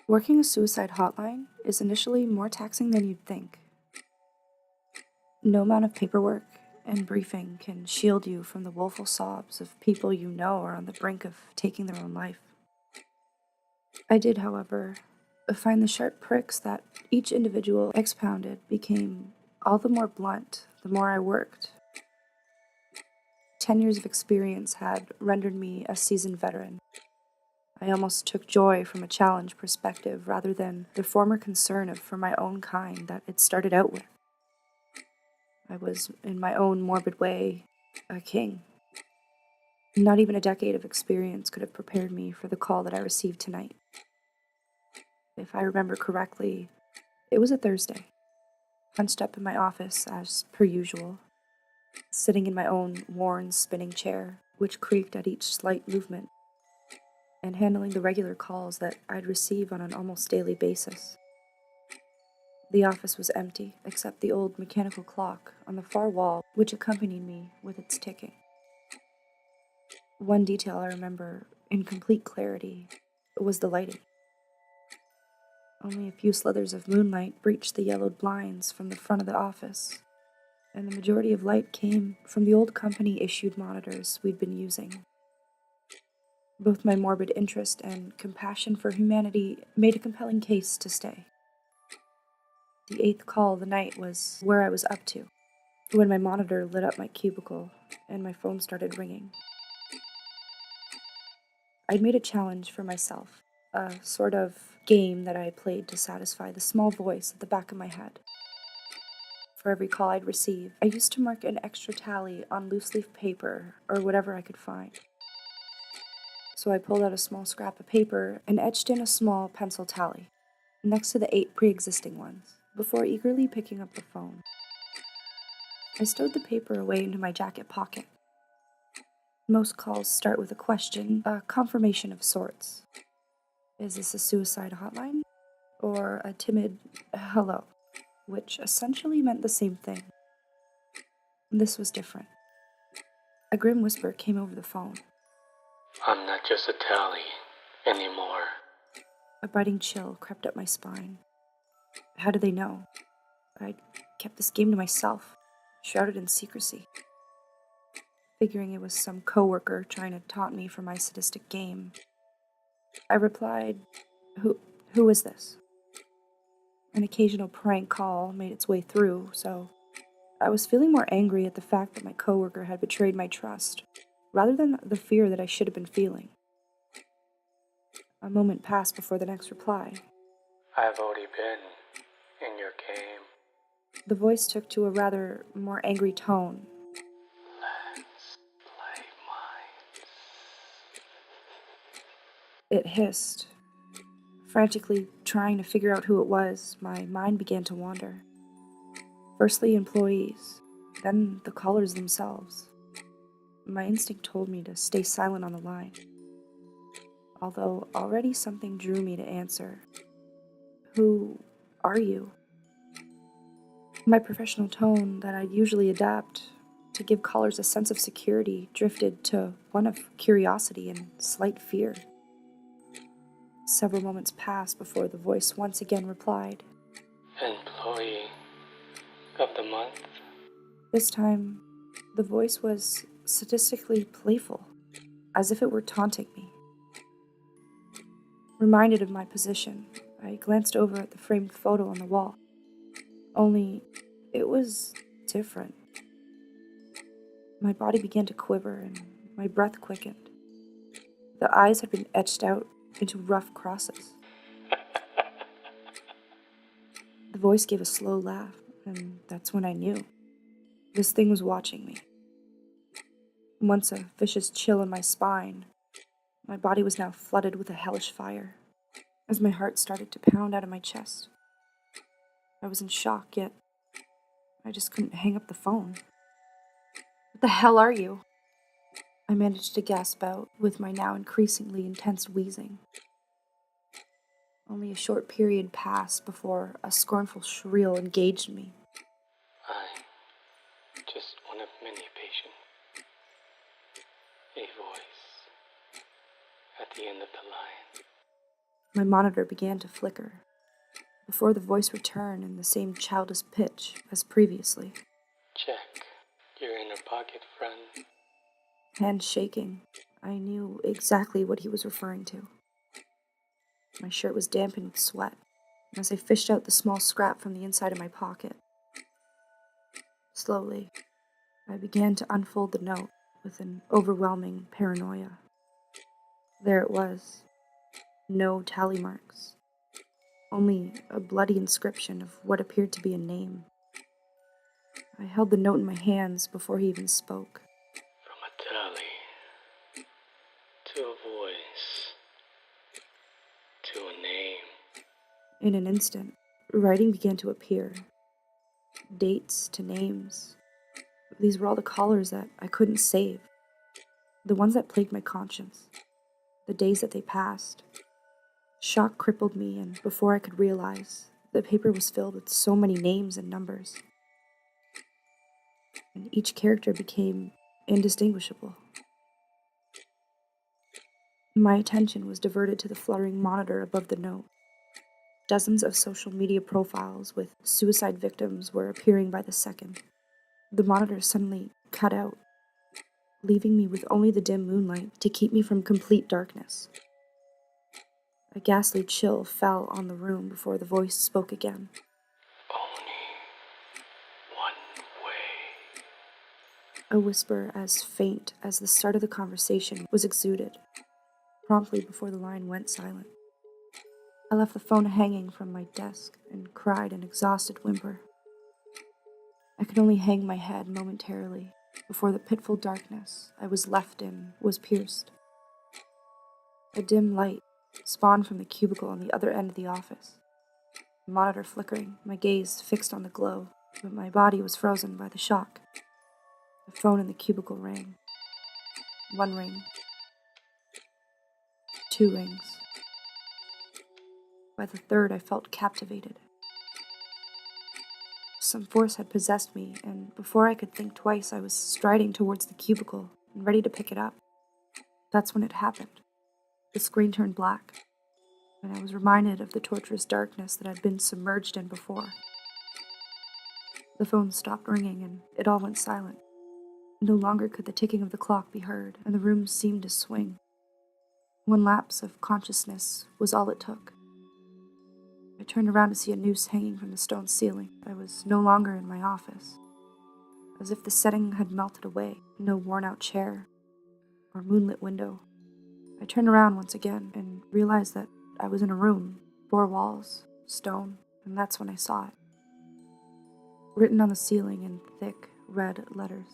Working a suicide hotline is initially more taxing than you'd think. No amount of paperwork and briefing can shield you from the woeful sobs of people you know are on the brink of taking their own life. I did, however, find the sharp pricks that each individual expounded became all the more blunt the more I worked. 10 years of experience had rendered me a seasoned veteran. I almost took joy from a challenge perspective rather than the former concern for my own kind that it started out with. I was, in my own morbid way, a king. Not even a decade of experience could have prepared me for the call that I received tonight. If I remember correctly, it was a Thursday, hunched up in my office as per usual, sitting in my own worn spinning chair, which creaked at each slight movement, and handling the regular calls that I'd receive on an almost daily basis. The office was empty, except the old mechanical clock on the far wall which accompanied me with its ticking. One detail I remember in complete clarity was the lighting. Only a few slithers of moonlight breached the yellowed blinds from the front of the office, and the majority of light came from the old company-issued monitors we'd been using. Both my morbid interest and compassion for humanity made a compelling case to stay. The 8th call of the night was where I was up to, when my monitor lit up my cubicle and my phone started ringing. I'd made a challenge for myself, a sort of game that I played to satisfy the small voice at the back of my head. For every call I'd receive, I used to mark an extra tally on loose-leaf paper or whatever I could find. So I pulled out a small scrap of paper and etched in a small pencil tally, next to the 8 pre-existing ones, before eagerly picking up the phone. I stowed the paper away into my jacket pocket. Most calls start with a question, a confirmation of sorts. Is this a suicide hotline? Or a timid hello, which essentially meant the same thing. This was different. A grim whisper came over the phone. I'm not just a tally anymore. A biting chill crept up my spine. How did they know? I'd kept this game to myself, shrouded in secrecy. Figuring it was some coworker trying to taunt me for my sadistic game, I replied, Who is this? An occasional prank call made its way through, so I was feeling more angry at the fact that my coworker had betrayed my trust, rather than the fear that I should have been feeling. A moment passed before the next reply. I've already been in your game. The voice took to a rather more angry tone. Let's play mine. It hissed. Frantically trying to figure out who it was, my mind began to wander. Firstly, employees, then the callers themselves. My instinct told me to stay silent on the line, although already something drew me to answer. Who are you? My professional tone that I'd usually adapt to give callers a sense of security drifted to one of curiosity and slight fear. Several moments passed before the voice once again replied. Employee of the month? This time, the voice was sadistically playful, as if it were taunting me. Reminded of my position, I glanced over at the framed photo on the wall. Only, it was different. My body began to quiver and my breath quickened. The eyes had been etched out into rough crosses. The voice gave a slow laugh, and that's when I knew. This thing was watching me. Once a vicious chill in my spine, my body was now flooded with a hellish fire, as my heart started to pound out of my chest. I was in shock, yet I just couldn't hang up the phone. What the hell are you? I managed to gasp out with my now increasingly intense wheezing. Only a short period passed before a scornful shriek engaged me. I'm just one of many patients. A voice at the end of the line. My monitor began to flicker, before the voice returned in the same childish pitch as previously. Check your inner pocket, friend. Hands shaking, I knew exactly what he was referring to. My shirt was dampened with sweat, as I fished out the small scrap from the inside of my pocket. Slowly, I began to unfold the note with an overwhelming paranoia. There it was. No tally marks. Only a bloody inscription of what appeared to be a name. I held the note in my hands before he even spoke. From a tally to a voice to a name. In an instant, writing began to appear. Dates to names. These were all the callers that I couldn't save. The ones that plagued my conscience. The days that they passed. Shock crippled me, and before I could realize, the paper was filled with so many names and numbers. And each character became indistinguishable. My attention was diverted to the fluttering monitor above the note. Dozens of social media profiles with suicide victims were appearing by the second. The monitor suddenly cut out, leaving me with only the dim moonlight to keep me from complete darkness. A ghastly chill fell on the room before the voice spoke again. Only one way. A whisper as faint as the start of the conversation was exuded, promptly before the line went silent. I left the phone hanging from my desk and cried an exhausted whimper. I could only hang my head momentarily before the pitiful darkness I was left in was pierced. A dim light spawned from the cubicle on the other end of the office. The monitor flickering, my gaze fixed on the glow, but my body was frozen by the shock. The phone in the cubicle rang. 1 ring. 2 rings. By the third, I felt captivated. Some force had possessed me, and before I could think twice, I was striding towards the cubicle and ready to pick it up. That's when it happened. The screen turned black, and I was reminded of the torturous darkness that I'd been submerged in before. The phone stopped ringing, and it all went silent. No longer could the ticking of the clock be heard, and the room seemed to swing. 1 lapse of consciousness was all it took. I turned around to see a noose hanging from the stone ceiling. I was no longer in my office. As if the setting had melted away, no worn-out chair or moonlit window. I turned around once again and realized that I was in a room, 4 walls, stone, and that's when I saw it. Written on the ceiling in thick, red letters.